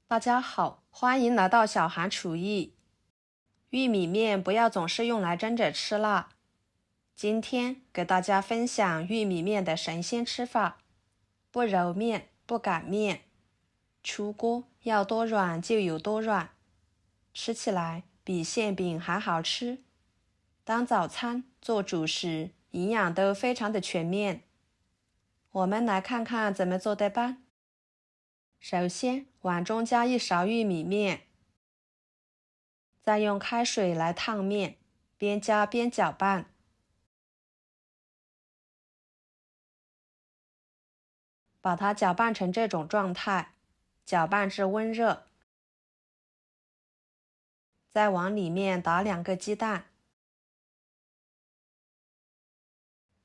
大家好，欢迎来到小韩厨艺。玉米面不要总是用来蒸着吃啦。今天给大家分享玉米面的神仙吃法，不揉面，不擀面，出锅要多软就有多软，吃起来比馅饼还好吃。当早餐、做主食，营养都非常的全面。我们来看看怎么做的吧。首先，碗中加1勺玉米面，再用开水来烫面，边加边搅拌，把它搅拌成这种状态，搅拌至温热。再往里面打2个鸡蛋，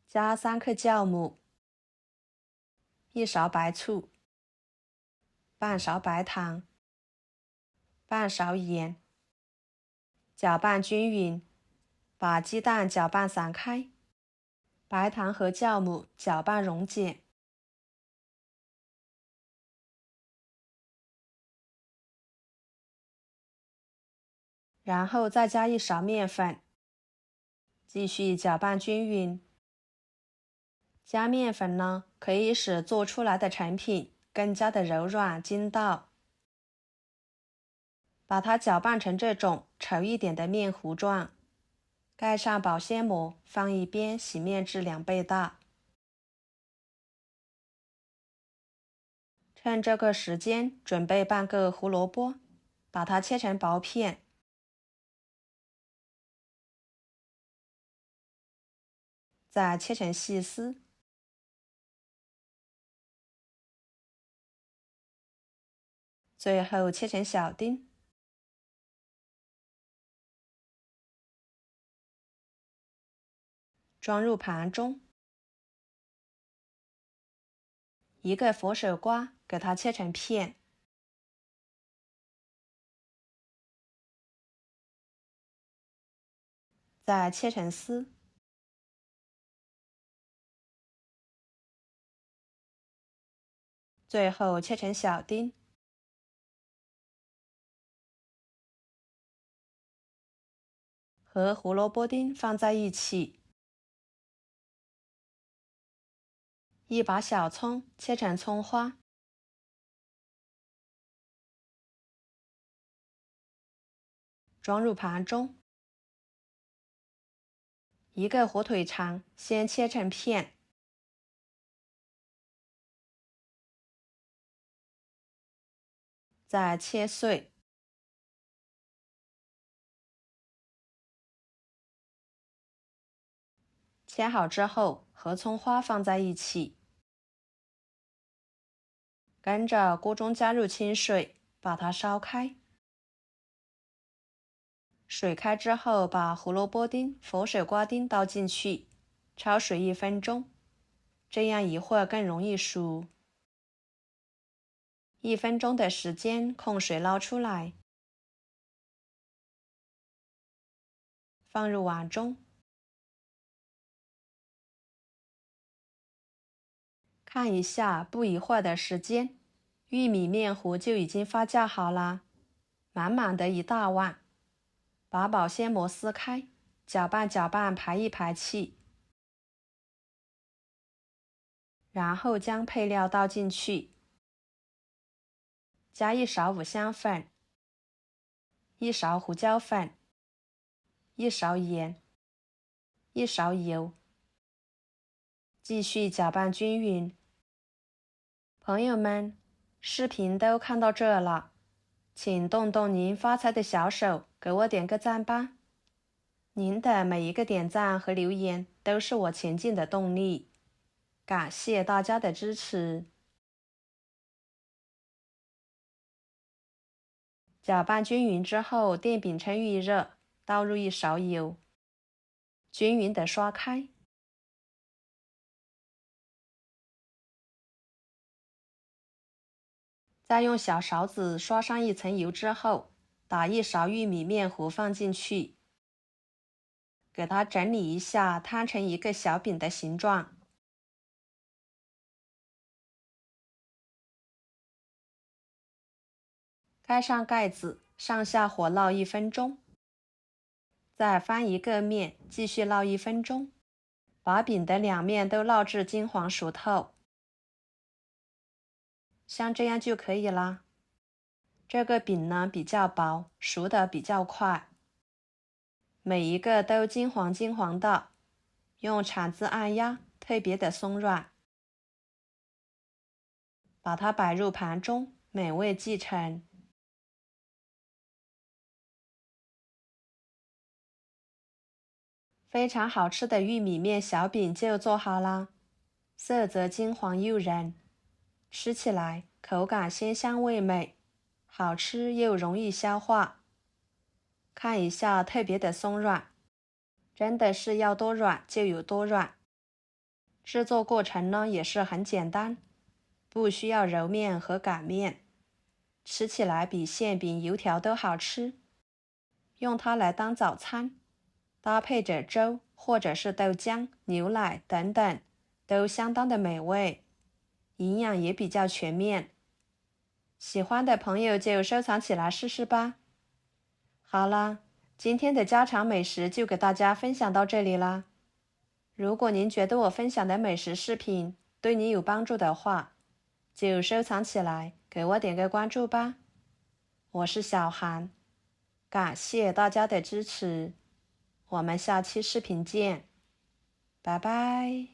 加3克酵母，1勺白醋，半勺白糖，半勺盐，搅拌均匀，把鸡蛋搅拌散开，白糖和酵母搅拌溶解。然后再加1勺面粉，继续搅拌均匀。加面粉呢，可以使做出来的成品更加的柔软筋道。把它搅拌成这种稠一点的面糊状，盖上保鲜膜，放一边洗面至2倍大。趁这个时间，准备半个胡萝卜，把它切成薄片。再切成细丝，最后切成小丁，装入盘中。一个佛手瓜，给它切成片，再切成丝，最后切成小丁。和胡萝卜丁放在一起。一把小葱切成葱花，装入盘中。一个火腿肠先切成片，再切碎。切好之后，和葱花放在一起，跟着锅中加入清水，把它烧开。水开之后，把胡萝卜丁、佛手瓜丁倒进去，焯水1分钟，这样一会儿更容易熟。1分钟的时间，控水捞出来，放入碗中。看一下，不一会儿的时间，玉米面糊就已经发酵好啦，满满的一大碗。把保鲜膜撕开，搅拌搅拌，排一排气。然后将配料倒进去，加1勺五香粉，1勺胡椒粉，1勺盐，1勺油，继续搅拌均匀。朋友们，视频都看到这了，请动动您发财的小手，给我点个赞吧。您的每一个点赞和留言都是我前进的动力，感谢大家的支持。搅拌均匀之后，电饼铛预热，倒入1勺油，均匀的刷开。再用小勺子刷上1层油之后，打1勺玉米面糊放进去，给它整理一下，摊成一个小饼的形状。盖上盖子，上下火烙1分钟，再翻一个面，继续烙1分钟，把饼的2面都烙至金黄熟透，像这样就可以啦。这个饼呢比较薄，熟得比较快，每一个都金黄金黄的，用铲子按压，特别的松软。把它摆入盘中，美味继承。非常好吃的玉米面小饼就做好啦，色泽金黄诱人，吃起来口感鲜香味美，好吃又容易消化。看一下，特别的松软，真的是要多软就有多软。制作过程呢也是很简单，不需要揉面和擀面，吃起来比馅饼、油条都好吃。用它来当早餐，搭配着粥或者是豆浆、牛奶等等，都相当的美味，营养也比较全面。喜欢的朋友就收藏起来试试吧。好啦，今天的家常美食就给大家分享到这里啦。如果您觉得我分享的美食视频对你有帮助的话，就收藏起来，给我点个关注吧。我是小韩，感谢大家的支持，我们下期视频见，拜拜。